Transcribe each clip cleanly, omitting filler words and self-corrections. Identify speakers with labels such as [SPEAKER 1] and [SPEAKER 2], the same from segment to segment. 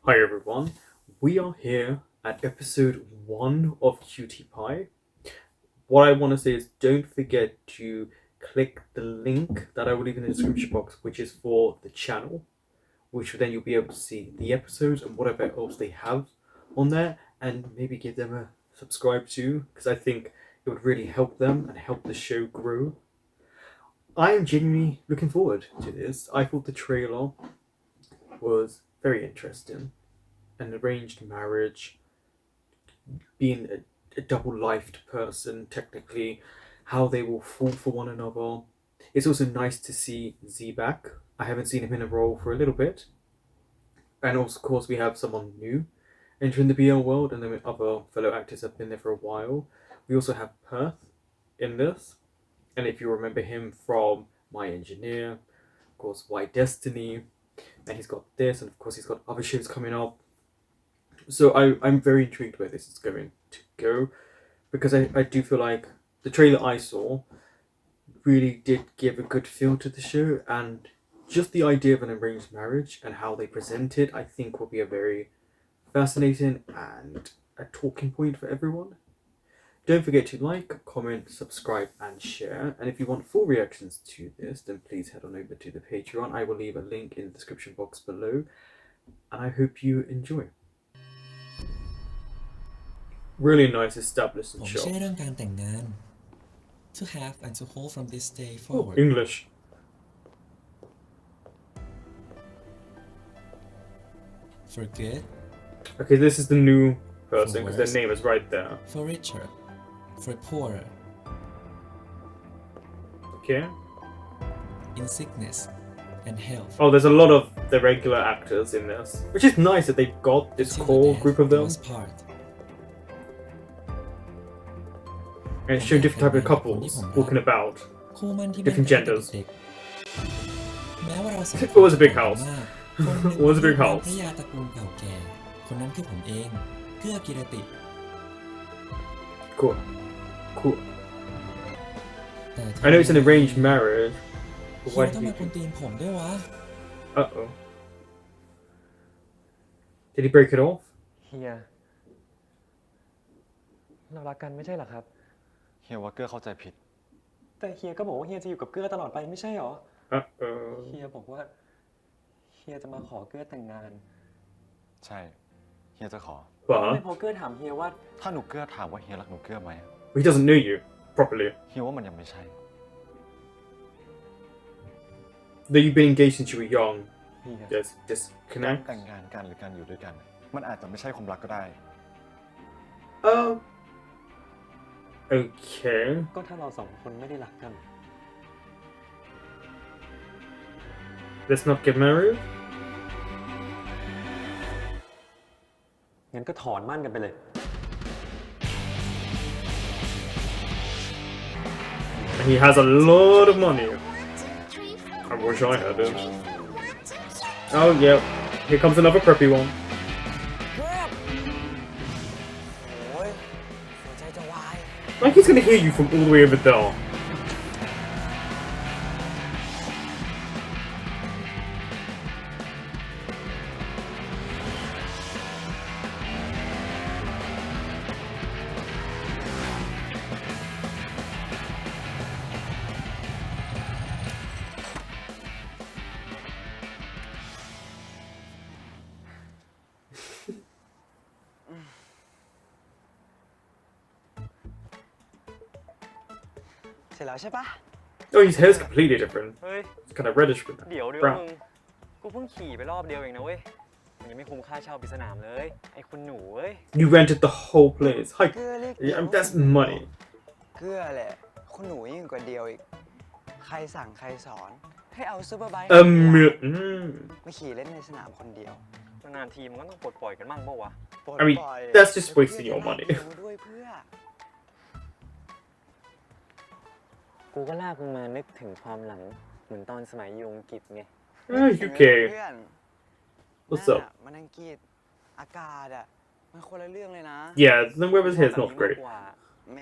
[SPEAKER 1] Hi everyone, we are here at episode 1 of Cutie Pie. What I want to say is don't forget to click the link that I will leave in the description box, which is for the channel, which then you'll be able to see the episodes and whatever else they have on there, and maybe give them a subscribe to, because I think it would really help them and help the show grow. I am genuinely looking forward to this. I thought the trailer was very interesting. An arranged marriage, being a double-lived person, technically, how they will fall for one another. It's also nice to see Z back. I haven't seen him in a role for a little bit. And also, of course, we have someone new entering the BL world, and then other fellow actors have been there for a while. We also have Perth in this, and if you remember him from My Engineer, of course, White Destiny, and he's got this, and of course, he's got other shows coming up. So I'm very intrigued where this is going to go, because I do feel like the trailer I saw really did give a good feel to the show, and just the idea of an arranged marriage and how they present it, I think will be a very fascinating and a talking point for everyone. Don't forget to like, comment, subscribe, and share. And if you want full reactions to this, then please head on over to the Patreon. I will leave a link in the description box below. And I hope you enjoy. Really nice establishing
[SPEAKER 2] ผม
[SPEAKER 1] shot.
[SPEAKER 2] เชื่อเรื่องการแต่งงาน to have and to hold from this day
[SPEAKER 1] Oh,
[SPEAKER 2] forward
[SPEAKER 1] English.
[SPEAKER 2] for good
[SPEAKER 1] Okay, this is the new
[SPEAKER 2] for
[SPEAKER 1] person because their
[SPEAKER 2] worse
[SPEAKER 1] name is right there.
[SPEAKER 2] for richer for poorer
[SPEAKER 1] Okay.
[SPEAKER 2] in sickness and health
[SPEAKER 1] Oh, there's a lot of the regular actors in this, which is nice that they've got this
[SPEAKER 2] until
[SPEAKER 1] core
[SPEAKER 2] death
[SPEAKER 1] group of
[SPEAKER 2] do
[SPEAKER 1] them.
[SPEAKER 2] us part
[SPEAKER 1] And it's showing different type of couples walking about,
[SPEAKER 2] คู่มั่นที่
[SPEAKER 1] different
[SPEAKER 2] มั่นกันตั้ง
[SPEAKER 1] genders.
[SPEAKER 2] แต่เด็กๆแม้ว่าเราสอง
[SPEAKER 1] It
[SPEAKER 2] คน
[SPEAKER 1] was
[SPEAKER 2] จะ
[SPEAKER 1] a big
[SPEAKER 2] ต่างกัน
[SPEAKER 1] house.
[SPEAKER 2] มากคนหนึ่ง
[SPEAKER 1] It was a
[SPEAKER 2] เป็น
[SPEAKER 1] big
[SPEAKER 2] ลูกน้อง
[SPEAKER 1] house.
[SPEAKER 2] พระยาตระกูลเก่าแก่คนนั้นคือผมเองเกื้อกิรติ
[SPEAKER 1] Cool. Cool.
[SPEAKER 2] แต่
[SPEAKER 1] I know it's an arranged marriage, but
[SPEAKER 2] เฮี
[SPEAKER 1] why
[SPEAKER 2] ยต้อง
[SPEAKER 1] did
[SPEAKER 2] มาคน
[SPEAKER 1] he...
[SPEAKER 2] ตีนผมด้วยวะ
[SPEAKER 1] Uh-oh. Did he break it off?
[SPEAKER 3] เฮียเรารักกันไม่ใช่เหรอครับ
[SPEAKER 4] เฮียว่าเกื้อเข้าใจผิด
[SPEAKER 3] แต่เฮียก็บอกว่าเฮียจะอยู่กับเกื้อตลอดไปไม่ใช่หรอ
[SPEAKER 1] Uh-oh.
[SPEAKER 3] เฮียบอกว่าเฮียจะมาขอเกื้อแต่งงาน
[SPEAKER 4] ใช่ เฮียจะขอ
[SPEAKER 3] ทำไม
[SPEAKER 1] But
[SPEAKER 3] พอเกื้อถามเฮียว่า
[SPEAKER 4] ถ้าหนูเกื้อถามว่าเฮียรักหนูเกื้อไหม
[SPEAKER 1] he doesn't know you properly.
[SPEAKER 4] เฮียว่ามันยังไม่ใช่
[SPEAKER 1] Though you've been engaged since you were young,
[SPEAKER 3] เฮีย
[SPEAKER 1] there's
[SPEAKER 4] การ
[SPEAKER 1] disconnect.
[SPEAKER 4] แต่งงานกันหรือการอยู่ด้วยกัน มันอาจจะไม่ใช่ความรักก็ได้
[SPEAKER 1] Oh. Okay.
[SPEAKER 3] ก็ถ้าเราสองคนไม่ได้รักกัน
[SPEAKER 1] Let's not get married.
[SPEAKER 3] งั้นก็ถอนมั่นกันไปเลย
[SPEAKER 1] And he has a lot of money. I wish I had it. Oh, yeah. Here comes another preppy one.
[SPEAKER 5] โอ้ยหัวใจจะวาย
[SPEAKER 1] Like he's gonna hear you from all the way over there.
[SPEAKER 5] เสร็จแล้วใช่ปะ
[SPEAKER 1] Oh, his hair's completely different.
[SPEAKER 3] เฮ้ย
[SPEAKER 1] It's kind of reddish with
[SPEAKER 3] เดี๋ยว
[SPEAKER 1] that
[SPEAKER 3] มึ
[SPEAKER 1] brown.
[SPEAKER 3] ง กูเพิ่งขี่ไปรอบเดียวเองนะเว้ย มันยังไม่คุ้มค่าเช่าปิดสนามเลย ไอ้คุณหนูเว้ย
[SPEAKER 1] You rented the whole place. Hi.
[SPEAKER 5] เกลือเรียก
[SPEAKER 1] Yeah, that's money.
[SPEAKER 5] เกลือแหละคุณหนูยิ่งกว่าเดียวอีก ใครสั่งใครสอน ให้เอาซูเปอร์ไบค์ มาขี่เล่นในสนามคนเดียวน
[SPEAKER 3] านๆทีมันก็ต้องปลดปล่อยกันมั่งปะวะ
[SPEAKER 5] ปลด
[SPEAKER 1] I mean,
[SPEAKER 5] ปล่อย
[SPEAKER 1] that's just wasting your money.
[SPEAKER 5] เดี๋ยวด้วยเพื่อ
[SPEAKER 3] กูก็ลากมึงมานึกถึงความหลังเหมือนตอนสมัยอยู่อังกฤษไง
[SPEAKER 1] Oh,
[SPEAKER 5] เพื่
[SPEAKER 1] UK.
[SPEAKER 5] อน
[SPEAKER 1] What's
[SPEAKER 5] นั่น
[SPEAKER 1] up?
[SPEAKER 5] อะมันอังกฤษอากาศอะมันคนละเรื่องเลยนะ
[SPEAKER 1] Yeah, the weather's here is not great.
[SPEAKER 5] แหม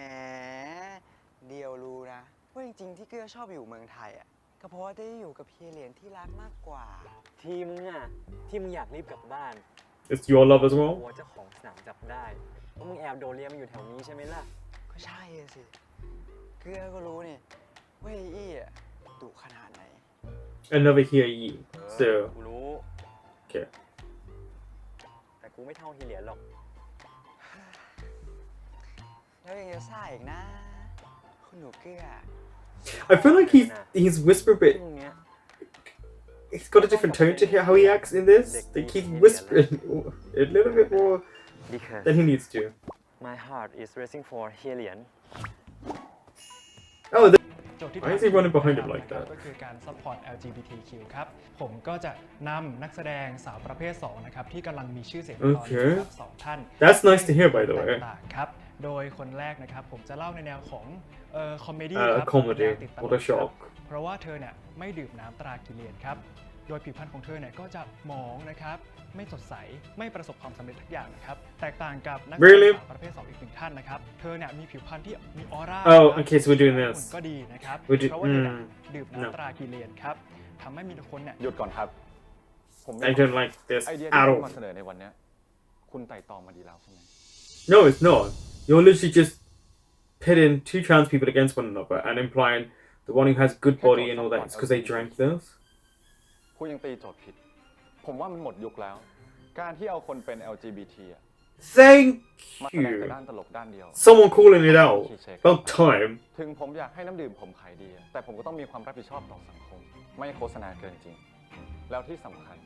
[SPEAKER 5] เดียวรู้นะว่าจริงๆที่เกลือชอบอยู่เมืองไทยอะก็เพราะว่าได้อยู่กับเฮียเหรียญที่รักมากกว่า
[SPEAKER 3] ที่มึงอ่ะ ที่มึงอยากรีบกลับบ้าน
[SPEAKER 1] It's your love as
[SPEAKER 3] กลั
[SPEAKER 1] well?
[SPEAKER 3] วเจ้าของสนามจับได้ว่ามึงแอบโดดเรียนมาอยู่แถวนี้ใช่ไหมล่ะ
[SPEAKER 5] ก็ใช่อะสิ เกลือก็รู้นี่ว่าไอ้อี้อะดุขนาดไหน
[SPEAKER 1] I never hear you.
[SPEAKER 3] เออ
[SPEAKER 1] So,
[SPEAKER 3] กูรู้
[SPEAKER 1] okay.
[SPEAKER 3] แต่กูไม่เท่าเฮียเหรียญหรอก
[SPEAKER 5] แล้วยังจะซ่าอีกนะ คุณหนูเกลือ
[SPEAKER 1] I feel like he's whispering,
[SPEAKER 3] พ
[SPEAKER 1] but
[SPEAKER 3] รุ่งเนี้ย
[SPEAKER 1] it's got a different tone to hear how he acts in this. Like he's whispering a little bit more
[SPEAKER 3] because
[SPEAKER 1] than he needs to.
[SPEAKER 3] my heart is racing for เฮียเหรียญ
[SPEAKER 1] Oh, the,
[SPEAKER 6] โจทย์ที่
[SPEAKER 1] why is he running behind him like
[SPEAKER 6] นะครับ
[SPEAKER 1] that?
[SPEAKER 6] ก็คือการ support LGBTQ ครับ ผมก็จะนำนักแสดงสาวประเภท 2 นะครับ ที่กำลังมีชื่อเสียงในตอนนี้ครับสองท่าน
[SPEAKER 1] That's nice to hear, by the way.
[SPEAKER 6] ต่างๆครับ โดยคนแรกนะครับ ผมจะเล่าในแนวของคอมเมดี้ครับ
[SPEAKER 1] Comedy.
[SPEAKER 6] แนวติดตล
[SPEAKER 1] What
[SPEAKER 6] ก
[SPEAKER 1] a
[SPEAKER 6] ครับ
[SPEAKER 1] shock.
[SPEAKER 6] เพราะว่าเธอเนี่ยไม่ดื่มน้ำตรากิเลนครับ โดยผิวพรรณของเธอเนี่ยก็จะหมองนะครับ ไม่สดใส ไม่ประสบความสำเร็จทุกอย่างนะครับ แตกต่างกับนักแสดง
[SPEAKER 1] Really?
[SPEAKER 6] สาวประเภท 2 อีกหนึ่งท่านนะครับ เธอเนี่ยมีผิวพรรณที่มีออร่า
[SPEAKER 1] Oh,
[SPEAKER 6] ครับ
[SPEAKER 1] okay, so we're doing
[SPEAKER 6] หุ่น
[SPEAKER 1] this.
[SPEAKER 6] ก็ดีนะครับ
[SPEAKER 1] We do-
[SPEAKER 6] เพราะว่าเธอเนี่ย ดื่ม
[SPEAKER 1] no.
[SPEAKER 6] น้ำตรากิเลนครับทำให้มีคนเนี่ย
[SPEAKER 4] หยุดก่อนครับ ผม
[SPEAKER 1] I don't like this
[SPEAKER 4] ไอเดีย
[SPEAKER 1] at
[SPEAKER 4] ที่คุณ
[SPEAKER 1] all.
[SPEAKER 4] มาเสนอในวันเนี้ยคุณไต่ตองมาดีแล้วใช่ไหม
[SPEAKER 1] No, it's not. You're literally just pitting two trans people against one another and implying the one who has good body and all that is because they drank this.
[SPEAKER 4] คุณยังตีโจทย์ผิด ผมว่ามันหมดยุคแล้ว การที่เอาคนเป็น LGBT อะ
[SPEAKER 1] Thank
[SPEAKER 4] มาแสดงแต่
[SPEAKER 1] you.
[SPEAKER 4] ด้านตลกด้านเดียว
[SPEAKER 1] Someone calling it out. About time.
[SPEAKER 4] ถึงผมอยากให้น้ำดื่มผมขายดีอะแต่ผมก็ต้องมีความรับผิดชอบต่อสังคม ไม่โฆษณาเกินจริง แล้วที่สำคัญ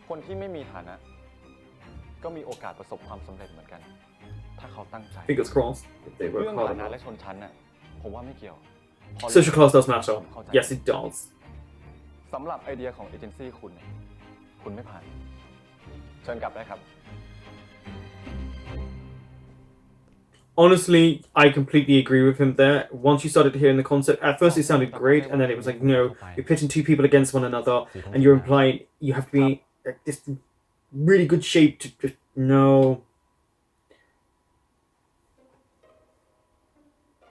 [SPEAKER 4] คนที่ไม่มีฐานะ ก็มีโอกาสประสบความสำเร็จเหมือนกัน ถ้าเขาตั้งใจ
[SPEAKER 1] Fingers crossed if they
[SPEAKER 4] เรื่
[SPEAKER 1] work
[SPEAKER 4] อง
[SPEAKER 1] hard
[SPEAKER 4] ฐานะ
[SPEAKER 1] enough.
[SPEAKER 4] และชนชั้นน่ะผมว่าไม่เกี่ยว
[SPEAKER 1] Social class does matter. Yes, it does.
[SPEAKER 4] สำหรับไอเดียของเอเจนซี่คุณเนี่ยคุณไม่ผ่าน เชิญกลับได้ครับ
[SPEAKER 1] Honestly, I completely agree with him there. Once you started hearing the concept, at first it sounded great, and then it was like, no, you're pitting two people against one another, and you're implying you have to be like, this really good shape to just no.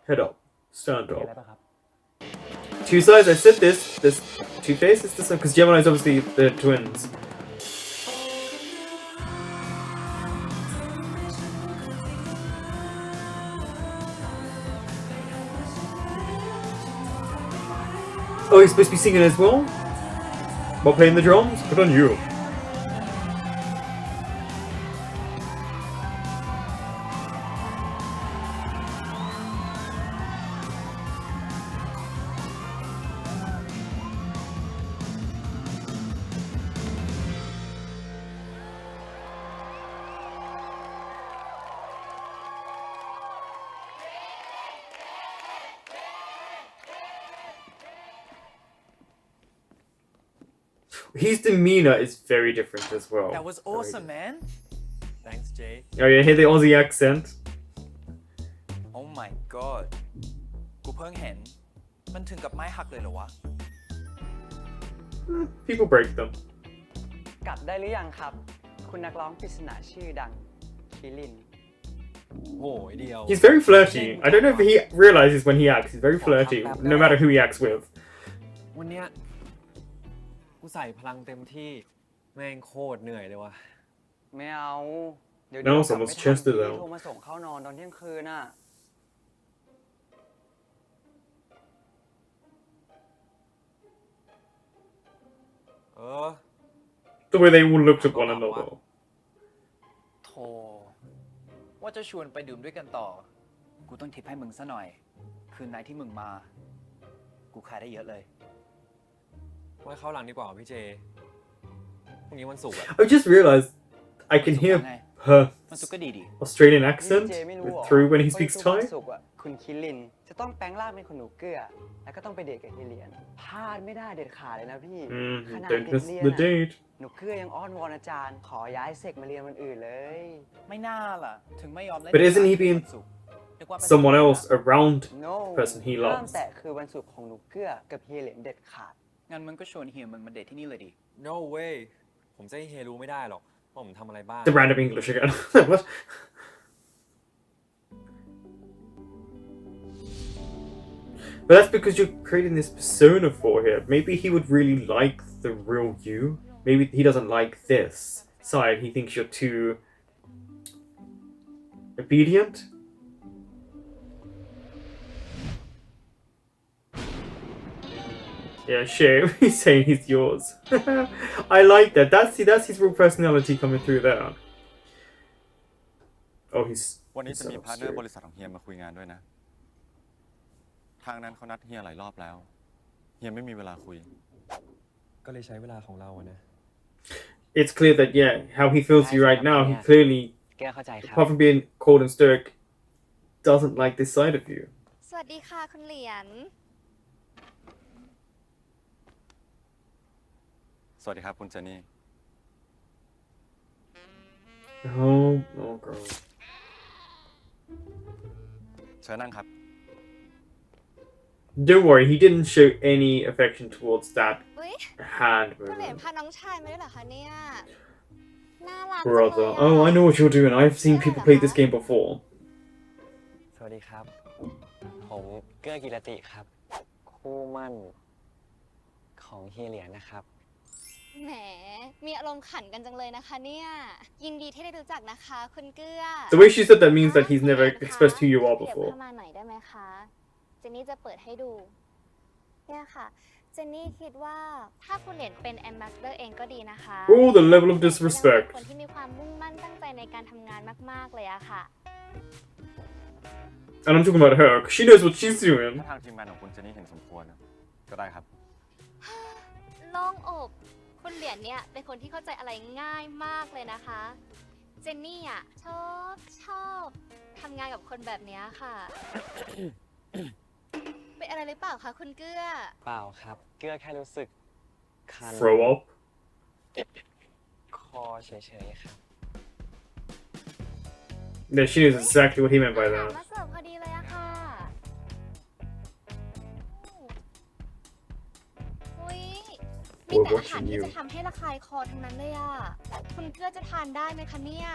[SPEAKER 1] Head up, stand
[SPEAKER 3] มีอะไร
[SPEAKER 1] up.
[SPEAKER 3] ปะครับ
[SPEAKER 1] Two sides. I said this. There's two faces. This one because Gemini is obviously the twins. Oh, he's supposed to be singing as well? While playing the drums? Good on you. His demeanor is very different as well.
[SPEAKER 7] That was awesome, man.
[SPEAKER 3] thanks Jay
[SPEAKER 1] Oh yeah, hear the Aussie accent.
[SPEAKER 7] Oh my god กูเพิ่งเห็น มันถึงกับไม้หักเลยเหรอวะ
[SPEAKER 1] People break them.
[SPEAKER 5] กลับได้หรือยังครับ คุณนักร้องปริศนาชื่อดังคิริน
[SPEAKER 3] โอ้ยเดียว
[SPEAKER 1] He's very flirty. I don't know if he realizes when he acts. He's very flirty, no matter who he acts with.
[SPEAKER 3] วันเนี้ยกูใส่พลังเต็มที่ แม่งโคตรเหนื่อยเลยว่ะ
[SPEAKER 5] ไม่เอา เดี๋ยว
[SPEAKER 1] No,
[SPEAKER 5] เดี๋ยวกลับ
[SPEAKER 1] someone's
[SPEAKER 5] ไม่ทัน
[SPEAKER 1] chest
[SPEAKER 5] พี่
[SPEAKER 1] it out.
[SPEAKER 5] โทรมาส่งเข้านอนตอนเที่ยงคืนน่ะ
[SPEAKER 3] เออ
[SPEAKER 1] The way they all looked at one another.
[SPEAKER 7] โธ่ว่าจะชวนไปดื่มด้วยกันต่อ กูต้องทิปให้มึงซะหน่อย คืนไหนที่มึงมา กูขายได้เยอะเลย
[SPEAKER 3] ไว้เข้าหลังดีกว่าพี่เจ พรุ่งนี้วันศุกร์อะ
[SPEAKER 1] I just realized I can hear her
[SPEAKER 7] มันสุกก็ดีดิ
[SPEAKER 1] Australian
[SPEAKER 5] นี่
[SPEAKER 1] accent
[SPEAKER 5] เจไม่รู้หรอ
[SPEAKER 1] through when he
[SPEAKER 5] ว่า
[SPEAKER 1] speaks
[SPEAKER 5] ทุกวัน
[SPEAKER 1] Thai.
[SPEAKER 5] ศุกร์อ่ะคุณคิริน จะต้องแปลงร่างเป็นคนหนูเกลือ แล้วก็ต้องไปเดทกับเฮเลียน พลาดไม่ได้เด็ดขาดเลยนะพี่ ขนาด
[SPEAKER 1] Don't
[SPEAKER 5] ติด
[SPEAKER 1] miss
[SPEAKER 5] เรียน
[SPEAKER 1] the
[SPEAKER 5] อะ
[SPEAKER 1] date.
[SPEAKER 5] หนูเกลือยังอ้อนวอนอาจารย์ ขอย้ายเสกมาเรียนวันอื่นเลย
[SPEAKER 7] ไม่น่าล่ะ ถึงไม่ยอมเล่น
[SPEAKER 1] But isn't he being
[SPEAKER 7] วันศุกร์นึกว่าเป็น
[SPEAKER 1] Someone else around
[SPEAKER 5] no
[SPEAKER 1] person he
[SPEAKER 5] ห้าม
[SPEAKER 1] loves.
[SPEAKER 5] แตะคือวันศุกร์ของหนูเกลือกับเฮเลียนเด็ดขาด
[SPEAKER 7] งั้นมึงก็ชวนเฮียมึงมาเดทที่นี่เลยดิ
[SPEAKER 3] no way ผมจะให้เฮรู้ไม่ได้หรอกว่าผมทำอะไรบ้าง
[SPEAKER 1] The random English again. What? But that's because you're creating this persona for him. Maybe he would really like the real you. Maybe he doesn't like this. side, he thinks you're too obedient. Yeah, shame. He's saying he's yours. I like that. That's his real personality coming through there. Oh, he's.
[SPEAKER 4] วันนี้
[SPEAKER 1] he's
[SPEAKER 4] จะ
[SPEAKER 1] so
[SPEAKER 4] มีพาร์ทเนอร์
[SPEAKER 1] absurd.
[SPEAKER 4] บริษัทของเฮียมาคุยงานด้วยนะ ทางนั้นเขานัดเฮียหลายรอบแล้ว เฮียไม่มีเวลาคุย
[SPEAKER 8] ก็เลยใช้เวลาของเราอะนะ
[SPEAKER 1] It's clear that yeah, how he feels you right now, he clearly,
[SPEAKER 3] แก้เข้าใจครับ
[SPEAKER 1] apart from being cold and stoic, doesn't like this side of you.
[SPEAKER 9] สวัสดีค่ะคุณเหรียญ
[SPEAKER 4] สวัสดีครับคุณเจนนี่
[SPEAKER 1] Oh, girl.
[SPEAKER 4] เชิญนั่งครับ
[SPEAKER 1] Don't worry, he didn't show any affection towards that
[SPEAKER 9] อุ๊ย
[SPEAKER 1] hand
[SPEAKER 9] คุณเหรียญ
[SPEAKER 1] movement.
[SPEAKER 9] พาน้องชายมาด้วยเหรอคะเนี่ย น่ารักจัง
[SPEAKER 1] Brother.
[SPEAKER 9] เลย
[SPEAKER 1] Oh, I know what you're doing. I've seen people play this game before.
[SPEAKER 3] สวัสดีครับ ผมเกื้อกิรติครับ คู่มั่นของเฮียเหรียญนะครับ
[SPEAKER 9] แหม มีอารมณ์ขันกันจังเลยนะคะเนี่ย ยินดีที่ได้รู้จักนะคะคุณเกื้อ
[SPEAKER 1] The way she said that means that he's never
[SPEAKER 9] คุณเหรียญคะ
[SPEAKER 1] expressed who you are
[SPEAKER 9] เดี๋ยว
[SPEAKER 1] before.
[SPEAKER 9] เข้ามาหน่อยได้ไหมคะ เจนนี่จะเปิดให้ดู เนี่ยค่ะ เจนนี่คิดว่าถ้าคุณเหรียญเป็นแอมบาสเดอร์เองก็ดีนะคะ
[SPEAKER 1] Oh, the level of
[SPEAKER 9] เป็น
[SPEAKER 1] disrespect.
[SPEAKER 9] คนที่มีความมุ่งมั่นตั้งใจในการทำงานมากๆเลยอะค่ะ
[SPEAKER 1] And I'm talking about her, because she knows what she's doing.
[SPEAKER 4] ถ้าทางทีมงานของคุณเจนนี่เห็นสมควรนะก็ได้ครับ
[SPEAKER 9] โล่งอกคุณเหรียญเนี่ยเป็นคนที่เข้าใจอะไรง่ายมากเลยนะคะ เจนนี่อ่ะชอบทำงานกับคนแบบเนี้ยค่ะ เป็นอะไรหรือเปล่าคะคุณเกื้อ
[SPEAKER 3] เปล่าครับ เกื้อแค่รู้สึกคัน
[SPEAKER 1] Throw up.
[SPEAKER 3] คอเฉยๆครับ
[SPEAKER 1] Yeah, she knows exactly what he meant by
[SPEAKER 9] อาหาร
[SPEAKER 1] that.
[SPEAKER 9] มาเสิร์ฟพอดีเลยอะค่ะอุ้ยมีแต่อาหารที่จะทำให้ระคายคอทั้งนั้นเลยอะคุณเกื้อจะทานได้ไหมคะเนี่ย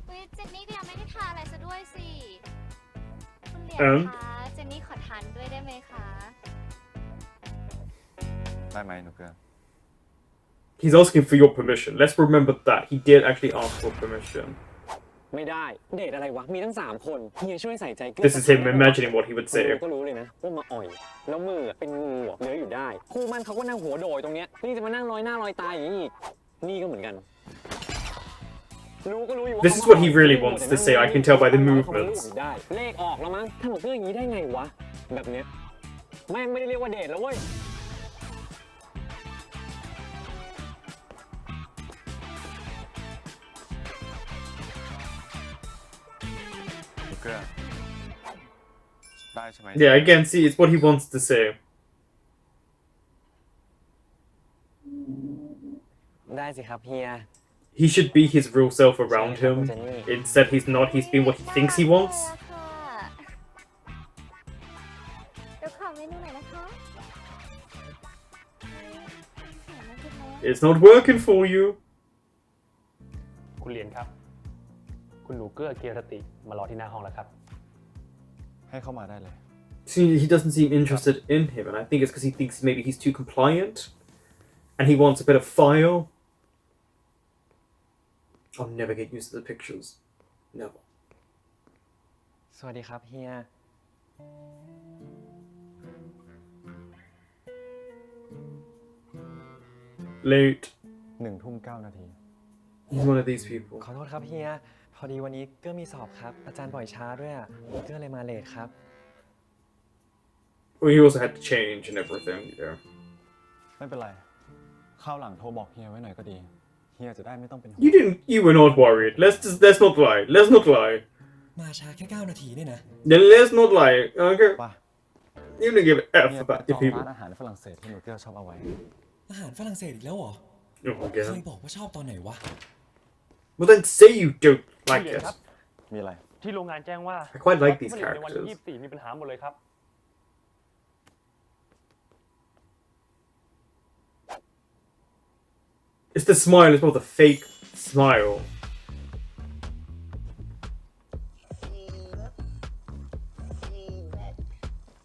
[SPEAKER 9] อุ้ยเจนนี่ก็ยังไม่ได้ทานอะไรซะด้วยสิ คุณเหรียญคะ เจนนี่ขอทานด้วยได้ไหมคะ
[SPEAKER 4] ได้ไหมหนูเกลือ
[SPEAKER 1] He's asking for your permission. Let's remember that. He did actually ask for permission.
[SPEAKER 3] ไม่ได้ เดทอะไรวะ มีทั้ง3 คนเฮียช่วยใส่ใจเกื้อ
[SPEAKER 1] This is him imagining what he would
[SPEAKER 3] ดู
[SPEAKER 1] say.
[SPEAKER 3] ก็รู้เลยนะว่ามาอ่อย แล้วมือเป็นงูอะเลื้อยอยู่ได้ คู่มันเขาก็นั่งหัวโดยตรงเนี้ย นี่จะมานั่งลอยหน้าลอยตาอย่างนี้อีกนี่ก็เหมือนกัน รู้ก็รู้อยู่ว่า
[SPEAKER 1] This is what he really wants to say. I can tell by the
[SPEAKER 3] เขาเป็นลูก
[SPEAKER 1] movements.
[SPEAKER 3] อยู่ได้ เลขออกแล้วมั้งทำกับเพื่อนอย่างนี้ได้ไงวะ แบบเนี้ยแม่งไม่ได้เรียกว่าเดทแล้วเว้ย
[SPEAKER 4] หนูเกลือ ได้ใช่ไหม
[SPEAKER 1] Yeah, again, see, it's what he wants to say.
[SPEAKER 3] ได้สิครับเฮีย
[SPEAKER 1] He should be his real self around him. Instead, he's not. He's being what he thinks he wants.
[SPEAKER 9] เดี๋ยวขอเมนูหน่อยนะคะ
[SPEAKER 1] It's not working for you.
[SPEAKER 6] คุณเหรียญครับ คุณหนูเกื้อเกียรติมารอที่หน้าห้องแล้วครับ
[SPEAKER 4] ให้เข้ามาได้เลย
[SPEAKER 1] See, he doesn't seem interested in him, and I think it's because he thinks maybe he's too compliant, and he wants a bit of fire. I'll never get used to the pictures. Never.
[SPEAKER 3] สวัสดีครับเฮีย
[SPEAKER 1] Late.
[SPEAKER 4] 1:09
[SPEAKER 1] He's one of these people.
[SPEAKER 3] ขอโทษครับเฮีย พอดีวันนี้เกื้อมีสอบครับ อาจารย์ปล่อยช้าด้วยอ่ะ เกื้อเลยมาเลทครับ
[SPEAKER 1] Well, he also had to change and everything. Yeah.
[SPEAKER 4] ไม่เป็นไรคราวหลังโทรบอกเฮียไว้หน่อยก็ดี เฮียจะได้ไม่ต้องเป็นห่วง
[SPEAKER 1] You didn't. You were not worried. Let's not lie. Let's not lie.
[SPEAKER 2] มาช้าแค่ 9 นาทีเนี่ยนะ
[SPEAKER 1] Then let's not lie. Okay.
[SPEAKER 4] ป่ะ
[SPEAKER 1] You didn't give a f
[SPEAKER 4] เฮียไป
[SPEAKER 1] about
[SPEAKER 4] จ
[SPEAKER 1] the
[SPEAKER 4] อง
[SPEAKER 1] people.
[SPEAKER 4] ร้านอาหารฝรั่งเศสที่หนูเกลือชอบเอาไว้
[SPEAKER 2] อาหารฝรั่งเศสอีกแล้วเหรอ
[SPEAKER 1] Oh,
[SPEAKER 2] เค
[SPEAKER 1] again.
[SPEAKER 2] ยบอกว่าชอบตอนไหนวะ
[SPEAKER 1] Well, then say you don't like
[SPEAKER 6] คุณเหรียญ
[SPEAKER 1] it.
[SPEAKER 6] ครับ
[SPEAKER 4] มีอะไร
[SPEAKER 6] ที่โรงงานแจ้งว่า
[SPEAKER 1] I quite like these
[SPEAKER 6] วัตถุดิบในวันที่
[SPEAKER 1] characters.
[SPEAKER 6] 24 มีปัญหาหมดเลยครับ
[SPEAKER 1] It's the smile as well, the fake smile.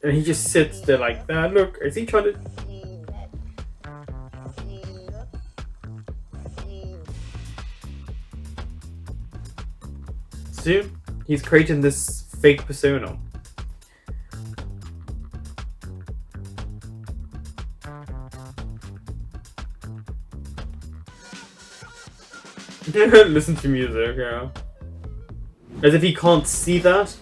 [SPEAKER 1] And he just sits there like that. Look, is he trying to... See? He's creating this fake persona. Listen to music, yeah. As if he can't see that.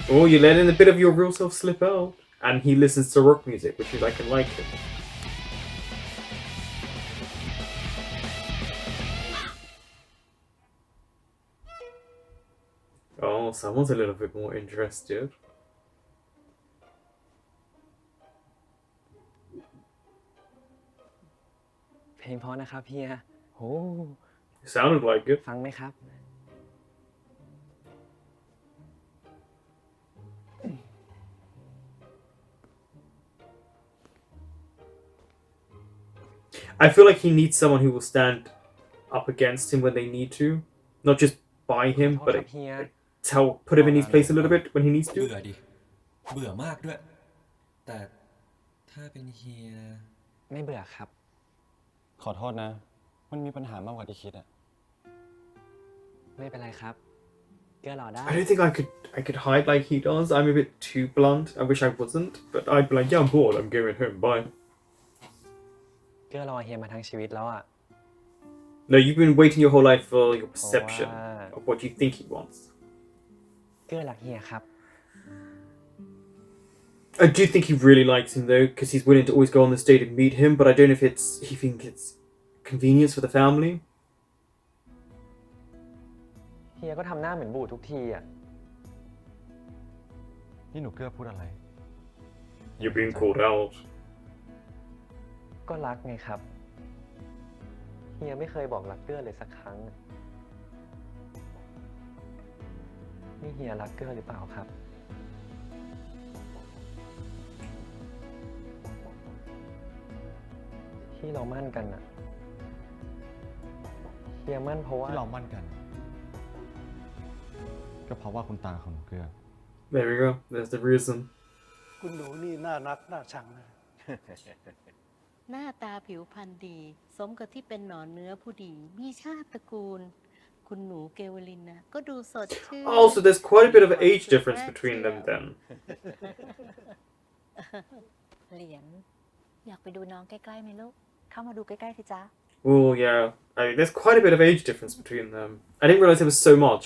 [SPEAKER 1] Oh, you're letting a bit of your real self slip out. And he listens to rock music, which is I can like it. Oh, someone's a little bit more interested.
[SPEAKER 3] เพลงเพราะนะครับเฮียโอ้
[SPEAKER 1] Sounded like it.
[SPEAKER 3] ฟังไหมครับ
[SPEAKER 1] I feel like he needs someone who will stand up against him when they need to. Not just by him, but like, put him in his place a little bit when he needs
[SPEAKER 2] เบื่
[SPEAKER 1] to.
[SPEAKER 2] อดิ เบื่อมากด้วย แต่ถ้าเป็นเฮีย
[SPEAKER 3] ไม่เบื่อครับ
[SPEAKER 4] ขอโทษนะ มันมีปัญหามากกว่าที่คิดอะ
[SPEAKER 3] ไม่เป็นไรครับ เกื้อรอได้
[SPEAKER 1] I don't think I could hide like he does. I'm a bit too blunt. I wish I wasn't, but I'd be like, yeah, I'm bored. I'm going home. Bye.
[SPEAKER 3] เกื้อรอเฮียมาทั้งชีวิตแล้วอ่ะ
[SPEAKER 1] No, you've been waiting your whole life for your perception of what you think he wants.
[SPEAKER 3] เกื้อรักเฮียครับ
[SPEAKER 1] I do think he really likes him though, because he's willing to always go on this date and meet him. But I don't know if he thinks it's convenience for the family.
[SPEAKER 3] เฮียก็ทำหน้าเหมือนบูดทุกทีอ่ะ
[SPEAKER 4] นี่หนูเกื้อพูดอะไร
[SPEAKER 1] You're being called out.
[SPEAKER 3] ก็รักไงครับ เฮียไม่เคยบอกรักเกื้อเลยสักครั้ง นี่เฮียรักเกื้อหรือเปล่าครับ ที่เรามั่นกันอ่ะ เฮียมั่นเพราะว่า
[SPEAKER 4] ที่เรามั่นกัน ก็เพราะว่าคุณตาของหนูเกื้อ
[SPEAKER 1] There we go. There's the reason.
[SPEAKER 10] คุณหนูนี่น่ารักน่าชังนะ
[SPEAKER 11] หน้าตาผิวพรรณดี สมกับที่เป็นหนอนเนื้อผู้ดี มีชาติตระกูล คุณหนูเกวลินนะก็ดูสดชื่น
[SPEAKER 1] Also, there's quite a bit of age difference between them then.
[SPEAKER 9] เหรียญอยากไปดูน้องใกล้ๆไหมลูก เข้ามาดูใกล้ๆสิจ๊ะ
[SPEAKER 1] Oh yeah, I mean, there's quite a bit of age difference between them. I didn't realize there was so much.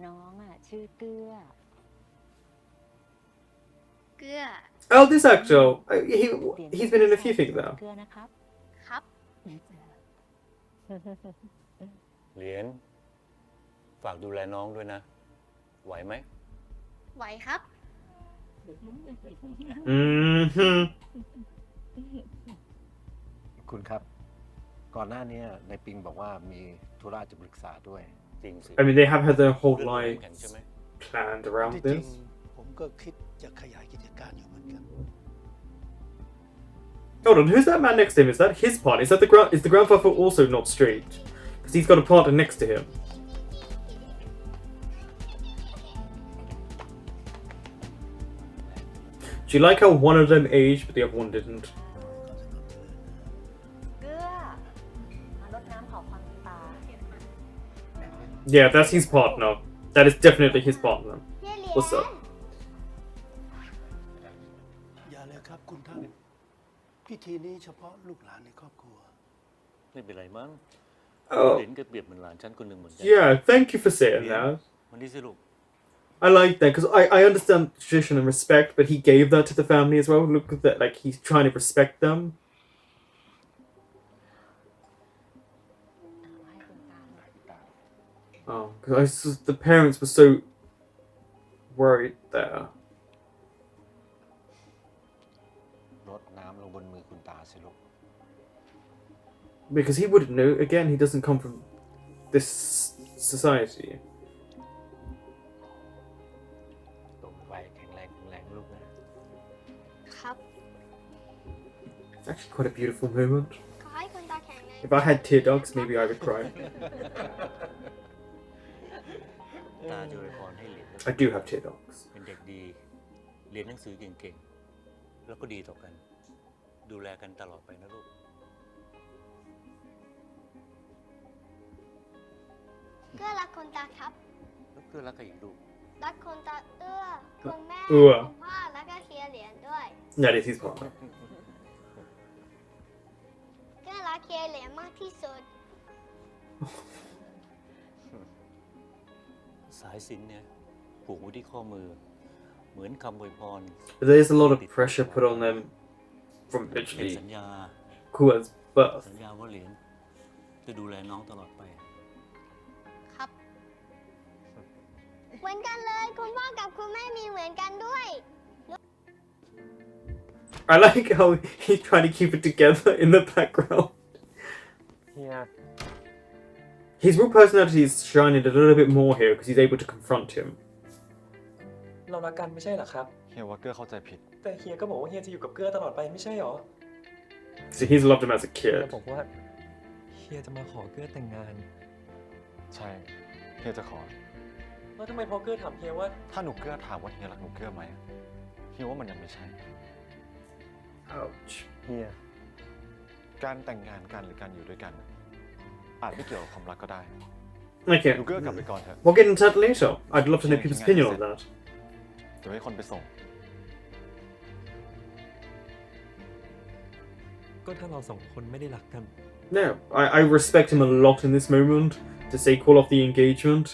[SPEAKER 11] น้องอ่ะชื่อเกื้อ
[SPEAKER 9] เกื้อ
[SPEAKER 1] Oh, this actor. He's been in a few things now.
[SPEAKER 11] เกื้อนะครับ
[SPEAKER 9] ครับ
[SPEAKER 12] เหรียญฝากดูแลน้องด้วยนะ ไหวไหม
[SPEAKER 9] ไหวครับ
[SPEAKER 1] Mm-hmm.
[SPEAKER 10] คุณครับ ก่อนหน้านี้ในปิงบอกว่ามีธุระจะปรึกษาด้วย
[SPEAKER 12] จริงสิ
[SPEAKER 1] I mean, they have had their whole
[SPEAKER 12] เรื่อง
[SPEAKER 1] life
[SPEAKER 12] กันใช่ไหม
[SPEAKER 1] planned around
[SPEAKER 10] ที่จริง
[SPEAKER 1] this.
[SPEAKER 10] ผมก็คิดจะขยายกิจการอยู่เหมือนกัน
[SPEAKER 1] Hold on, who's that man next to him? Is that his partner? Is that is the grandfather also not straight? Because he's got a partner next to him. Do you like how one of them aged, but the other one didn't?
[SPEAKER 11] เกื้อ มารดน้ำเผาความตา
[SPEAKER 1] Yeah, that's his partner. That is definitely his partner. What's up?
[SPEAKER 10] อย่าเลยครับคุณท่าน พิธีนี้เฉพาะลูกหลานในครอบครัว
[SPEAKER 12] ไม่เป็นไรมั้ง
[SPEAKER 1] Oh,
[SPEAKER 12] เหรียญก็เปรียบเหมือนหลานฉันคนหนึ่งเหมือนกั
[SPEAKER 1] yeah, thank you for saying that.
[SPEAKER 12] วันนี้สิลูก
[SPEAKER 1] I like that because I understand tradition and respect, but he gave that to the family as well. Look at that, like he's trying to respect them. Oh, because the parents were so worried there.
[SPEAKER 10] รดน้ำลงบนมือคุณตาสิลูก
[SPEAKER 1] Because he wouldn't know. Again, he doesn't come from this society.
[SPEAKER 10] โตไวแข็งแรงลูกนะ
[SPEAKER 9] ครับ
[SPEAKER 1] It's actually quite a beautiful moment.
[SPEAKER 9] ขอให้คุณตาแข็งแรง
[SPEAKER 1] If I had tear ducts, maybe I would cry.
[SPEAKER 12] ตาจะอวยพรให้เหรียญ
[SPEAKER 1] I do have TikToks.
[SPEAKER 12] เป็นเด็กดี เรียนหนังสือเก่งๆ แล้วก็ดีต่อกัน ดูแลกันตลอดไปนะลูก
[SPEAKER 9] เกื้อรักคุณตาครับ
[SPEAKER 12] แล้วเพื่อนรักกันอีกลูก
[SPEAKER 9] รักคุณตาคุณแม่
[SPEAKER 1] เอื้อ
[SPEAKER 9] คุณพ่อแล้วก็เคลียร์เหรียญด้วย
[SPEAKER 1] Yeah, this is partner.
[SPEAKER 9] เกื้อรักเคลียร์เหรียญมากที่สุด
[SPEAKER 12] สายสิญจน์เนี่ยผูกไว้ที่ข้อมือ เหมือนคำอวยพร
[SPEAKER 1] But there's a lot of pressure put on them from
[SPEAKER 12] เป็น
[SPEAKER 1] literally
[SPEAKER 12] สัญญา
[SPEAKER 1] Kua's birth.
[SPEAKER 12] สัญญาว่าเหรียญจะดูแลน้องตลอดไป
[SPEAKER 9] ครับ เหมือนกันเลย คุณพ่อกับคุณแม่มีเหมือนกันด้วย
[SPEAKER 1] I like how he's trying to keep it together in the background.
[SPEAKER 8] เฮีย
[SPEAKER 1] His real personality is shining a little bit more here because he's able to confront him.
[SPEAKER 8] เรารักกันไม่ใช่เหรอครับ
[SPEAKER 4] เฮียว่าเกื้อเข้าใจผิด
[SPEAKER 8] แต่เฮียก็บอกว่าเฮียจะอยู่กับเกื้อตลอดไปไม่ใช่หรอ
[SPEAKER 1] So he's loved him as a
[SPEAKER 8] เฮีย
[SPEAKER 1] kid.
[SPEAKER 8] บอกว่าเฮียจะมาขอเกื้อแต่งงาน
[SPEAKER 4] ใช่ เฮียจะขอ
[SPEAKER 8] แล้วทำไมพอเกื้อถามเฮียว่า
[SPEAKER 4] ถ้าหนูเกื้อถามว่าเฮียรักหนูเกื้อไหมเฮียว่ามันยังไม่ใช่
[SPEAKER 1] Ouch.
[SPEAKER 8] เฮีย
[SPEAKER 4] การแต่งงานกันหรือการอยู่ด้วยกัน อาจไม่เกี่ยวกับความรักก็ได้
[SPEAKER 1] Okay.
[SPEAKER 4] หนูเกื้อกลับไปก่อนเถอะ
[SPEAKER 1] We'll get into that later. I'd love to know people's opinion on that.
[SPEAKER 4] เดี๋ยวให้คนไปส่ง
[SPEAKER 8] ก็ถ้าเราสองคนไม่ได้รักกัน
[SPEAKER 1] No, I respect him a lot in this moment to say call off the engagement.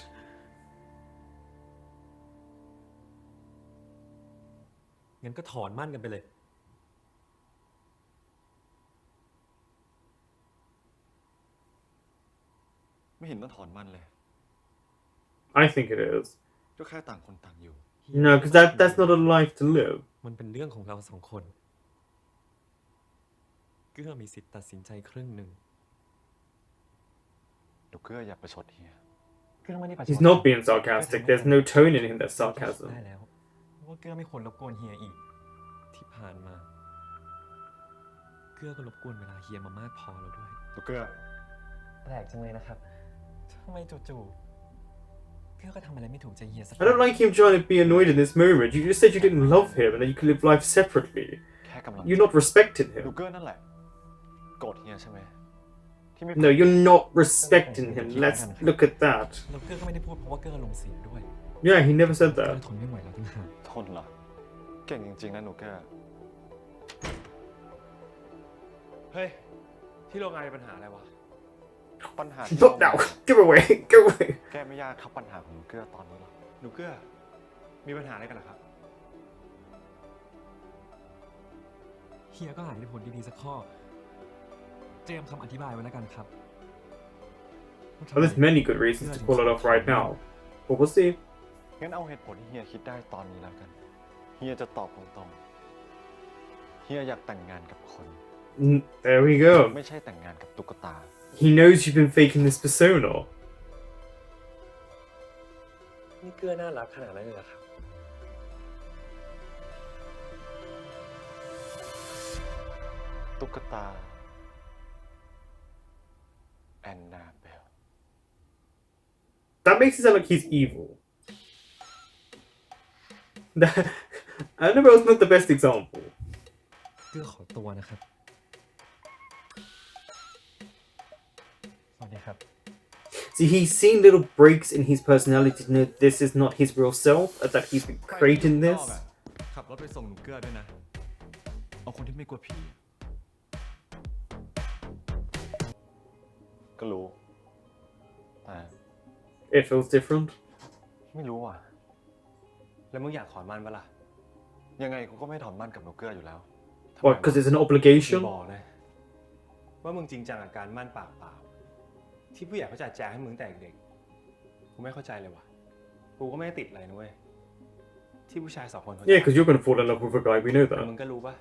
[SPEAKER 8] งั้นก็ถอนมั่นกันไปเลย
[SPEAKER 4] ไม่เห็นต้องถอนมั่นเลย
[SPEAKER 1] I think it is.
[SPEAKER 4] ก็แค่ต่างคนต่างอยู่
[SPEAKER 1] No, because that's not a life to live.
[SPEAKER 8] มันเป็นเรื่องของเราสองคน เกื้อมีสิทธิ์ตัดสินใจครึ่งหนึ่ง
[SPEAKER 4] หนูเกื้ออย่าประชดเฮีย
[SPEAKER 8] เกื้อไม่ได้ประชด
[SPEAKER 1] He's not being sarcastic. There's no tone in him that's
[SPEAKER 8] ได้
[SPEAKER 1] sarcasm.
[SPEAKER 8] แล้วว่าเกื้อไม่ควรรบกวนเฮียอีก ที่ผ่านมา เกื้อก็รบกวนเวลาเฮียมามากพอแล้วด้วย
[SPEAKER 4] หนูเกื้อ
[SPEAKER 8] แปลกจังเลยนะครับทำไมจู่ๆเกื้อก็ทำอะไรไม่ถูกใจเฮียสัก
[SPEAKER 1] I don't like him trying to be annoyed in this moment. You just said you didn't love him and that you could live life separately.
[SPEAKER 4] แค่กำลัง
[SPEAKER 1] You're not respecting
[SPEAKER 4] หนู
[SPEAKER 1] him.
[SPEAKER 4] เกื้อนั่นแหละ โกรธเฮียใช่ไหมที่ไม่
[SPEAKER 1] No, you're not respecting him. Let's look at that.
[SPEAKER 8] แล้วเกื้อก็ไม่ได้พูดเพราะว่าเกื้ออารมณ์เสียด้วย
[SPEAKER 1] Yeah, he never said
[SPEAKER 8] เกื้อ
[SPEAKER 1] that.
[SPEAKER 8] ทนไม่ไหวแล้วทั้งหาก
[SPEAKER 4] ทนเหรอ เก่งจริงๆนะหนูเกื้อ
[SPEAKER 8] เฮ้ย ที่โรงงานมีปัญหาอะไรวะ
[SPEAKER 4] ปัญหา
[SPEAKER 1] Not now. Go away. Go away.
[SPEAKER 4] แก้ไม่ยากครับปัญหาของหนูเกื้อตอนนี้หรอก
[SPEAKER 8] หนูเกื้อ มีปัญหาอะไรกันเหรอครับ เฮียก็หาเหตุผลดีๆสักข้อ เตรียมคำอธิบายไว้แล้วกันครับ
[SPEAKER 1] Well, there's many good reasons to call it off right now. But we'll see.
[SPEAKER 4] งั้นเอาเหตุผลที่เฮียคิดได้ตอนนี้แล้วกัน เฮียจะตอบตรงๆ เฮียอยากแต่งงานกับคน
[SPEAKER 1] There we go.
[SPEAKER 4] ไม่ใช่แต่งงานกับตุ๊กตา
[SPEAKER 1] He knows you've been faking this persona.
[SPEAKER 8] นี่เกื้อน่ารักขนาดนั้นเลยเหรอครับ
[SPEAKER 4] ตุ๊กตา แอนนาเบล
[SPEAKER 1] That makes it sound like he's evil. That, Annabelle's not the best example.
[SPEAKER 8] เกื้อขอตัวนะครับ สวัสดีครับ
[SPEAKER 1] See, he's seen little breaks in his personality to know this is not his real self, and that he's been creating this.
[SPEAKER 4] ขับรถไปส่งหนูเกื้อด้วยนะ เอาคนที่ไม่กลัวผี ก็รู้ แต่
[SPEAKER 1] It feels different.
[SPEAKER 4] ไม่รู้อ่ะ
[SPEAKER 8] แล้วมึงอยากถอนมันปะล่ะ
[SPEAKER 4] ยังไงกูก็ไม่ถอนมั่นกับหนูเกื้ออยู่แล้ว
[SPEAKER 1] What, because it's an
[SPEAKER 8] มึง
[SPEAKER 1] obligation?
[SPEAKER 8] บอกนะ ว่ามึงจริงจังกับการมั่นปากเปล่า ที่ผู้ใหญ่เขาจัดแจงให้มึงแต่เด็กๆกูไม่เข้าใจเลยว่ะ กูก็ไม่ได้ติดอะไรนะเว้ย ที่ผู้ชายสองคนเขา
[SPEAKER 1] Yeah, because you're gonna fall in love with a guy, we know
[SPEAKER 8] แต่มึง
[SPEAKER 1] that.
[SPEAKER 8] ก็รู้ปะ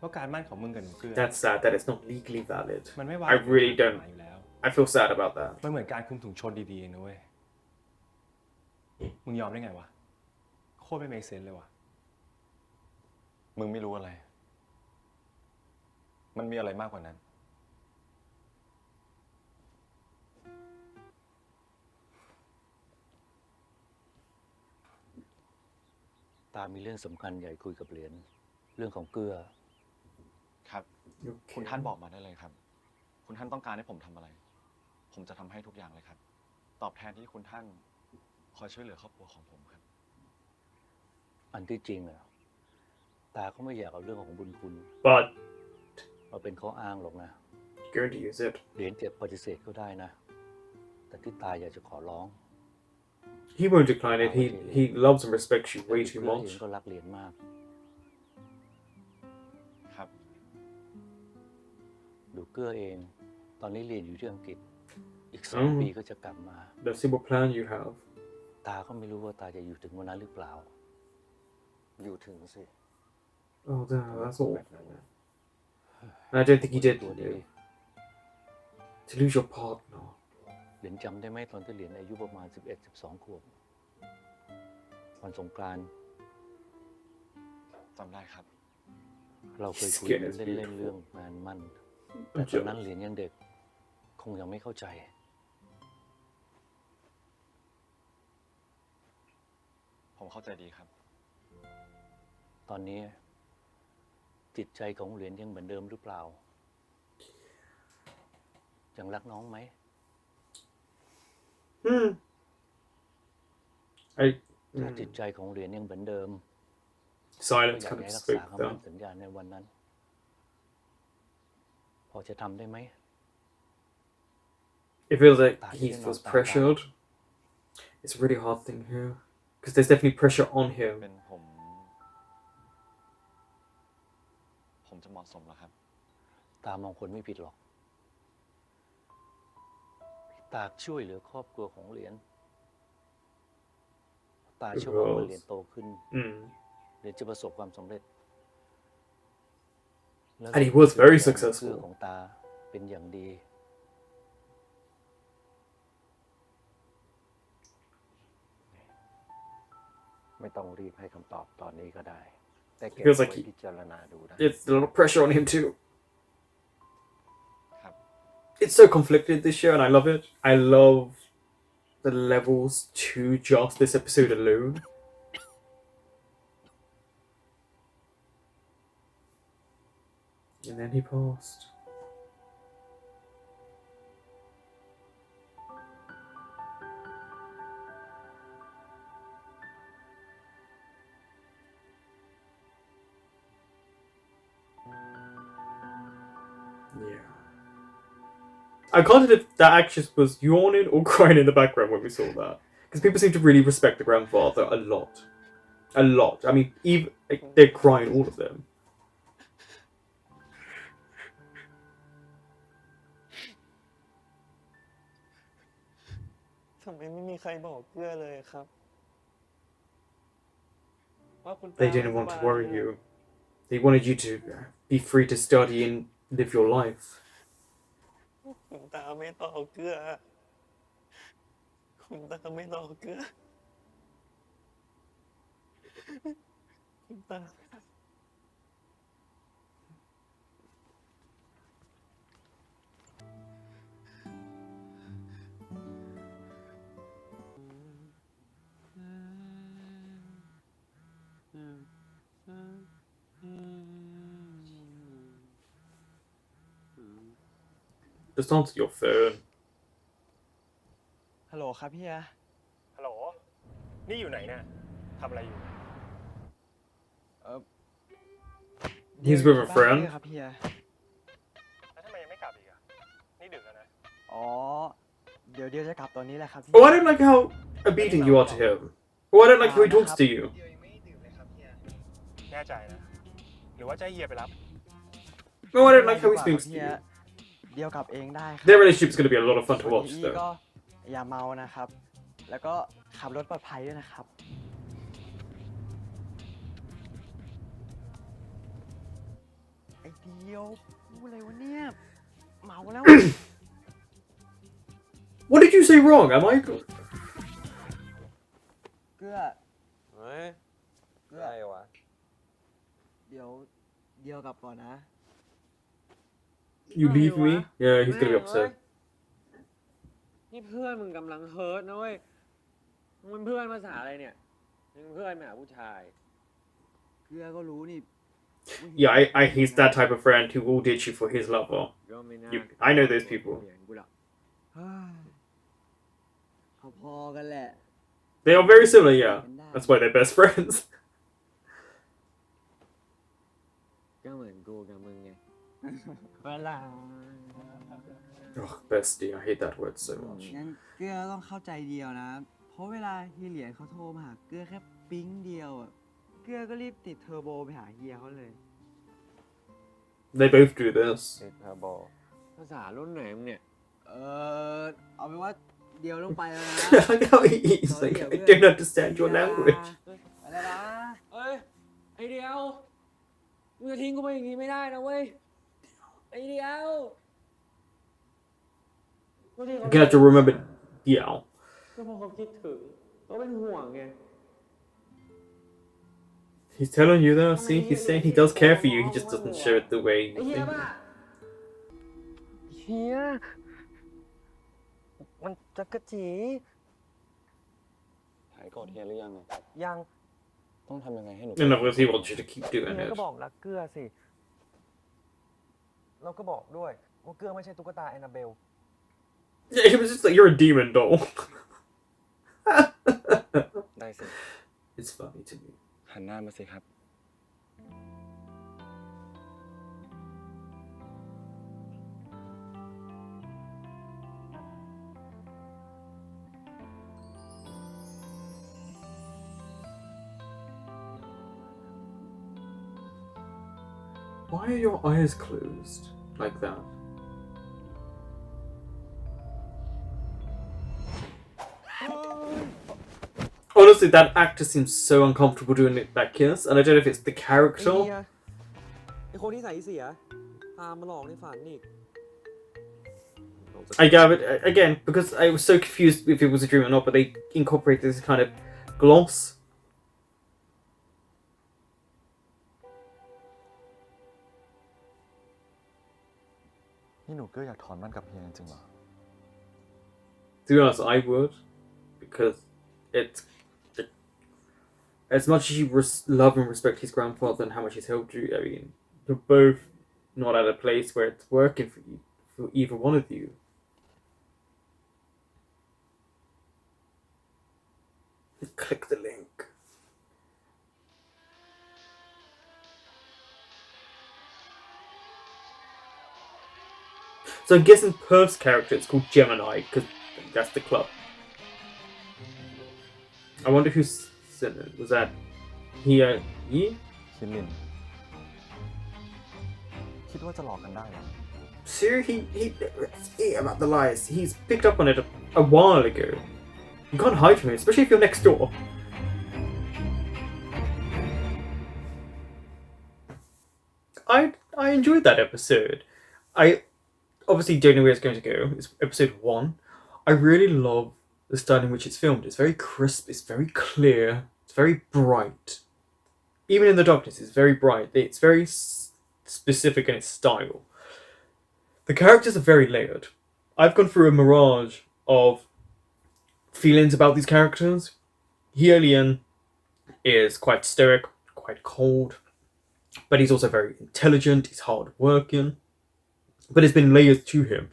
[SPEAKER 8] ว่าการมั่นของมึงกับหนูเกื้อ
[SPEAKER 1] That's sad that it's not legally valid.
[SPEAKER 8] มันไม่ว่า
[SPEAKER 1] I really don't.
[SPEAKER 8] อยู่แล้ว
[SPEAKER 1] I feel sad about that.
[SPEAKER 8] มันเหมือนการคุมถุงชนดีๆนะเว้ย มึงยอมได้ไงวะ โคตรไม่ make sense เลยว่ะ
[SPEAKER 4] มึงไม่รู้อะไร มันมีอะไรมากกว่านั้น
[SPEAKER 12] ามีเรื่องสำคัญใหญ่คุยกับเหรียญเรื่องของเกลือ
[SPEAKER 4] ครับ คุณท่านบอกมาได้เลยครับ คุณท่านต้องการให้ผมทำอะไร ผมจะทำให้ทุกอย่างเลยครับ ตอบแทนที่คุณท่านคอยช่วยเหลือครอบครัวของผมครับ
[SPEAKER 12] อันที่จริงอะตาเขาไม่อยากเอาเรื่องของบุญคุณ
[SPEAKER 1] But
[SPEAKER 12] มาเป็นข้ออ้างหรอกนะ
[SPEAKER 1] going to use it.
[SPEAKER 12] เหรียญเจ็บปฏิเสธก็ได้นะ แต่ที่ตาอยากจะขอร้อง
[SPEAKER 1] He won't decline it. He loves and respects you way
[SPEAKER 12] แต่
[SPEAKER 1] too
[SPEAKER 12] เกลือเอง
[SPEAKER 1] much.
[SPEAKER 12] ก็รักเหรียญมาก
[SPEAKER 4] ครับ
[SPEAKER 12] ดูเกลือเอง ตอนนี้เรียนอยู่ที่อังกฤษ อีก
[SPEAKER 1] อืม
[SPEAKER 12] 2 ปีก็จะกลับมา
[SPEAKER 1] Let's see what plan you have.
[SPEAKER 12] ตาก็ไม่รู้ว่าตาจะอยู่ถึงวันนั้นหรือเปล่า
[SPEAKER 10] อยู่ถึงสิ
[SPEAKER 1] Oh, no, that's all. I don't think he did.
[SPEAKER 12] ตัวดี
[SPEAKER 1] To lose your partner.
[SPEAKER 12] เหรียญจำได้ไหมตอนที่เหรียญอายุประมาณ 11-12 ขวบ วันสงกรานต์
[SPEAKER 4] จำได้ครับ
[SPEAKER 12] เราเคยคุย
[SPEAKER 1] Skin
[SPEAKER 12] กัน
[SPEAKER 1] is
[SPEAKER 12] เล่นๆ
[SPEAKER 1] beautiful.
[SPEAKER 12] เรื่องงานมั่น แต่ตอนนั้นเหรียญยังเด็ก คงยังไม่เข้าใจ
[SPEAKER 4] ผมเข้าใจดีครับ
[SPEAKER 12] ตอนนี้จิตใจของเหรียญยังเหมือนเดิมหรือเปล่า ยังรักน้องไหม ถ้าจิตใจของเหรียญยังเหมือนเดิม ก็
[SPEAKER 1] Silence
[SPEAKER 12] อยาก
[SPEAKER 1] kind
[SPEAKER 12] ให้
[SPEAKER 1] of
[SPEAKER 12] รัก
[SPEAKER 1] spoke
[SPEAKER 12] ษาคำมั่น
[SPEAKER 1] that.
[SPEAKER 12] สัญญาในวันนั้น พอจะทำได้ไหม
[SPEAKER 1] It feels like
[SPEAKER 12] Tao
[SPEAKER 1] he
[SPEAKER 12] chứ nó
[SPEAKER 1] feels
[SPEAKER 12] tao
[SPEAKER 1] pressured. It's a really hard thing here. Because there's definitely pressure on
[SPEAKER 4] เป็
[SPEAKER 1] him.
[SPEAKER 4] นผมจะเหมาะสมแล้วครับ
[SPEAKER 12] ตามองคนไม่ผิดหรอก ตาช่วยเหลือครอบครัวของเหรียญ ตาเชื่อว่าเมื่อเหรียญโตขึ้น เหรียญจะประสบความสำเร็จ
[SPEAKER 1] And he was very
[SPEAKER 12] เชื่อ
[SPEAKER 1] successful.
[SPEAKER 12] ของตาเป็นอย่างดี
[SPEAKER 10] ไม่ต้องรีบให้คำตอบตอนนี้ก็ได้ แต่เก็บ
[SPEAKER 1] Feels
[SPEAKER 10] ไว้
[SPEAKER 1] like he-
[SPEAKER 10] พิจารณาดูได้
[SPEAKER 1] It's a lot of pressure on him too.
[SPEAKER 4] ครับ
[SPEAKER 1] It's so conflicted this year, and I love it. I love the levels to just this episode alone. And then he passed. Yeah. I can't tell if that actress was yawning or crying in the background when we saw that. Because people seem to really respect the grandfather a lot. A lot. I mean, even like, they're crying, all of them.
[SPEAKER 3] ทำไมไม่มีใครบอกเกลือเลยครับ ว่าคุณตา
[SPEAKER 1] They didn't want to worry you. They wanted you to be free to study and live your life.
[SPEAKER 3] คุณตาไม่ต่อเกลือ คุณตาไม่ต่อเกลือ คุณตา
[SPEAKER 1] Just answer your phone.
[SPEAKER 3] ฮัลโหลครับพี่ยา
[SPEAKER 8] ฮัลโหล นี่อยู่ไหนเนี่ยทำอะไรอยู่
[SPEAKER 1] He's with a
[SPEAKER 3] บ้าน
[SPEAKER 1] friend.
[SPEAKER 3] เกลือครับพี่ยา
[SPEAKER 8] แล้วทำไมยังไม่กลับอีกอะนี่ดึกแล้วนะ
[SPEAKER 3] อ๋อ เดี๋ยวจะกลับตอนนี้แหละครับพี่
[SPEAKER 1] Oh, I don't like how obedient you are to him. Oh, I don't like how he talks to you.
[SPEAKER 3] เดี๋ยวยังไม่ดื่มเลยครับพี่ยา
[SPEAKER 8] แน่ใจนะ หรือว่าจะให้เฮียไปรับ
[SPEAKER 1] No, I don't like how he speaks to
[SPEAKER 3] พี่
[SPEAKER 1] you.
[SPEAKER 3] ยาเดี๋ยวกลับเองได้ครับ
[SPEAKER 1] Their relationship is going to be a lot of fun to
[SPEAKER 3] วัน
[SPEAKER 1] watch,
[SPEAKER 3] นี้
[SPEAKER 1] though.
[SPEAKER 3] ก็อย่าเมานะครับ แล้วก็ขับรถปลอดภัยด้วยนะครับ ไอเดียวพูดอะไรวะเนี่ย เมาแล้ว
[SPEAKER 1] What did you say wrong? Am I?
[SPEAKER 3] เกลือ
[SPEAKER 5] เฮ้ย
[SPEAKER 3] เกลือ
[SPEAKER 5] อะไรวะ
[SPEAKER 3] เดี๋ยวกลับก่อนนะ
[SPEAKER 1] You leave me? Yeah, he's gonna be upset.
[SPEAKER 5] นี่เพื่อนมึงกำลังเฮิร์ตนะเว้ย มึงเป็นเพื่อนภาษาอะไรเนี่ย มึงเพื่อนมาหาผู้ชาย
[SPEAKER 1] Yeah, he's that type of friend who will ditch you for his lover. I know those people. They are very similar, yeah. That's why they're best friends.
[SPEAKER 3] ก็เหมือนกูกับมึงไง
[SPEAKER 1] Ugh, bestie, I hate that word so much.
[SPEAKER 5] งั้นเกื้อต้องเข้าใจเดียวนะ เพราะเวลาเฮียเหรียญเขาโทรมาหาเกื้อแค่ปิ๊งเดียวอ่ะ เกื้อก็รีบติดเทอร์โบไปหาเฮียเขาเลย
[SPEAKER 1] They both do this.
[SPEAKER 3] ติดเทอร์โบภาษารุ่นไหนมึงเนี่ย
[SPEAKER 5] เอาเป็นว่าเดียวต้องไปแล้วนะ
[SPEAKER 1] I like how he's like, I don't understand your language.
[SPEAKER 5] ไปแล้วนะ
[SPEAKER 3] เอ้ย ไอเดียว มึงจะทิ้งกูไปอย่างงี้ไม่ได้นะเว้ย ไอเดียว
[SPEAKER 1] You're gonna have to remember Diao.
[SPEAKER 3] ก็เพราะเขาคิดถึงเขาเป็นห่วงไง
[SPEAKER 1] He's telling you though, see? He's saying he does care for you, he just doesn't show it the way
[SPEAKER 3] ไอ
[SPEAKER 1] you
[SPEAKER 3] เฮีย
[SPEAKER 1] think.
[SPEAKER 3] ป่ะเฮีย มันจักรจีหายโกรธเฮียหรือยังอ่ะยัง ต้องทำยังไงให้หนู
[SPEAKER 1] And of course he wants you to keep doing
[SPEAKER 3] เฮีย
[SPEAKER 1] it.
[SPEAKER 3] ก็บอกรักเกลือสิ เราก็บอกด้วยว่าเกลือไม่ใช่ตุ๊กตาแอนนาเบล
[SPEAKER 1] Yeah, he was just like, you're a demon doll.
[SPEAKER 3] ได้สิ
[SPEAKER 1] It's funny to me.
[SPEAKER 3] หันหน้ามาสิครับ
[SPEAKER 1] Why are your eyes closed like that? Honestly, that actor seems so uncomfortable doing that kiss, and I don't know if it's the
[SPEAKER 3] ไอ้
[SPEAKER 1] character.
[SPEAKER 3] เฮียไอ้คนที่ใส่เสีย พามาหลอกในฝันอีก
[SPEAKER 1] I gather again because I was so confused if it was a dream or not, but they incorporated this kind of gloss.
[SPEAKER 4] นี่หนูเกื้ออยากถอนมั่นกับเฮียจริงๆเหรอ
[SPEAKER 1] To be honest, I would, because it's as much as you love and respect his grandfather and how much he's helped you. I mean, you're both not at a place where it's working for you, for either one of you. Click the link. So I'm guessing Perth's character is called Gemini because that's the club. I wonder who said it. Was that Yi?
[SPEAKER 4] คิริน คิดว่าจะหลอกกันได้เหรอ
[SPEAKER 1] Sir, he about the lies. He's picked up on it a while ago. You can't hide from it, especially if you're next door. I enjoyed that episode. I obviously don't know where it's going to go. It's episode 1. I really love the style in which it's filmed. It's very crisp, it's very clear, it's very bright. Even in the darkness, it's very bright. It's very specific in its style. The characters are very layered. I've gone through a mirage of feelings about these characters. Hyelian is quite stoic, quite cold, but he's also very intelligent, he's hard-working. But there's been layers to him.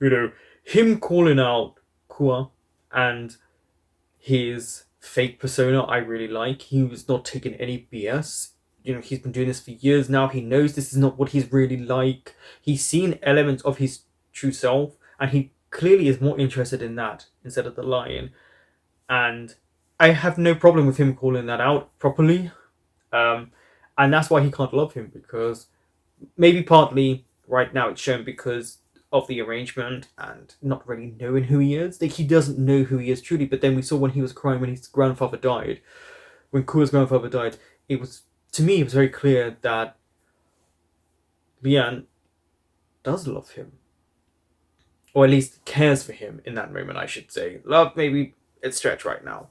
[SPEAKER 1] You know, him calling out Kua and his fake persona I really like. He was not taking any BS. You know, he's been doing this for years now. He knows this is not what he's really like. He's seen elements of his true self, and he clearly is more interested in that instead of the lion. And I have no problem with him calling that out properly. And that's why he can't love him, because maybe partly right now it's shown because of the arrangement and not really knowing who he is. Like, he doesn't know who he is truly, but then we saw when he was crying when his grandfather died, when Kua's grandfather died, it was, to me, it was very clear that Lian does love him. Or at least cares for him in that moment, I should say. Love, maybe it's stretched right now.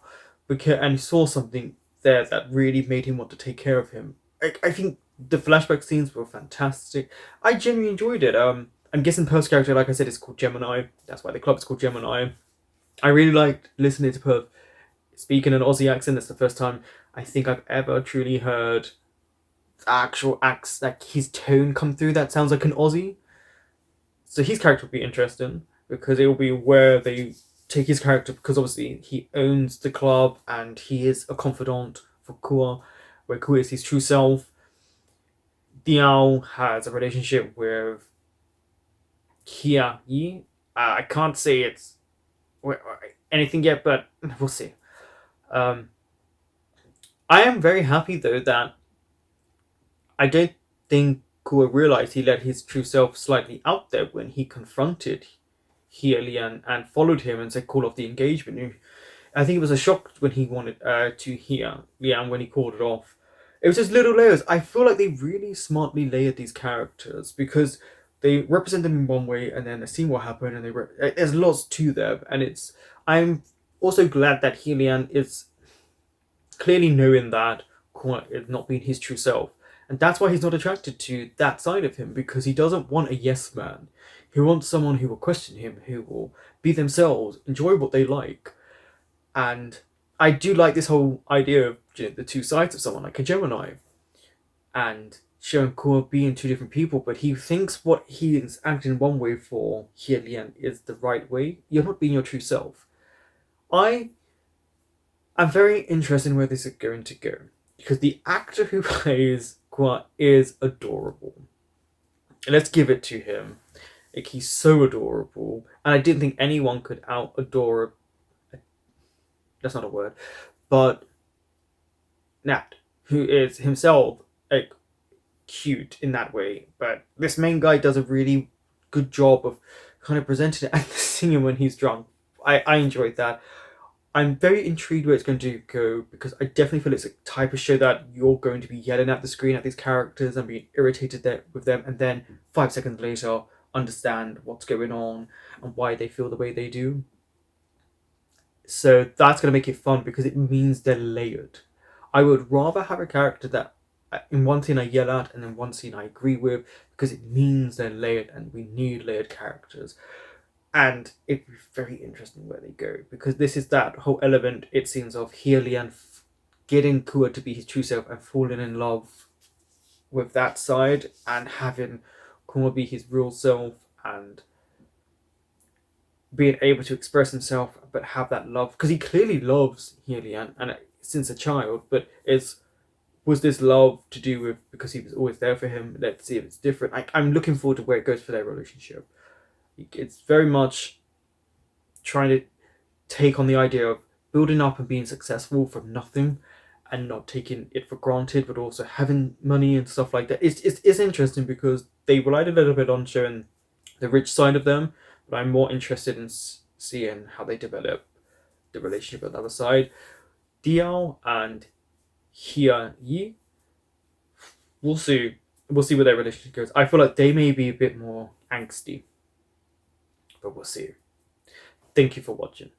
[SPEAKER 1] Because, and he saw something there that really made him want to take care of him. I think the flashback scenes were fantastic. I genuinely enjoyed it. I'm guessing Perth's character, like I said, is called Gemini. That's why the club is called Gemini. I really liked listening to Perth speak in an Aussie accent. That's the first time I think I've ever truly heard actual acts, like his tone come through that sounds like an Aussie. So his character will be interesting because it will be where they take his character, because obviously he owns the club and he is a confidant for Kua, where Kua is his true self. Diao has a relationship with Kia Yi. I can't say it's anything yet, but we'll see. I am very happy though that I don't think Kua realized he let his true self slightly out there when he confronted Hie Lian and followed him and said call off the engagement. I think it was a shock when he wanted to hear Lian when he called it off. It was just little layers. I feel like they really smartly layered these characters because they represent them in one way and then they see what happened and there's lots to them, and I'm also glad that Hie Lian is clearly knowing that Kua is not being his true self. And that's why he's not attracted to that side of him, because he doesn't want a yes man. He wants someone who will question him, who will be themselves, enjoy what they like. And I do like this whole idea of the two sides of someone, like a Gemini. And showing Kua being two different people, but he thinks what he is acting one way for Hie Lian is the right way. You're not being your true self. I'm very interested in where this is going to go, because the actor who plays Kua is adorable. Let's give it to him. Like, he's so adorable, and I didn't think anyone could out adore. That's not a word, but Nat, who is himself like cute in that way. But this main guy does a really good job of kind of presenting it and singing when he's drunk. I enjoyed that. I'm very intrigued where it's going to go, because I definitely feel it's a type of show that you're going to be yelling at the screen at these characters and being irritated with them, and then 5 seconds later understand what's going on and why they feel the way they do. So that's going to make it fun because it means they're layered. I would rather have a character that in one scene I yell at and then one scene I agree with, because it means they're layered and we need layered characters. And it'd be very interesting where they go, because this is that whole element, it seems, of Hie Lian getting Kua to be his true self and falling in love with that side, and having Kua be his real self and being able to express himself but have that love, because he clearly loves Hie Lian and since a child, but was this love to do with because he was always there for him? Let's see if it's different. I'm looking forward to where it goes for their relationship. It's very much trying to take on the idea of building up and being successful from nothing and not taking it for granted, but also having money and stuff like that. It's interesting because they relied a little bit on showing the rich side of them, but I'm more interested in seeing how they develop the relationship on the other side. Diao and Hie Yi, we'll see. We'll see where their relationship goes. I feel like they may be a bit more angsty, but we'll see. Thank you for watching.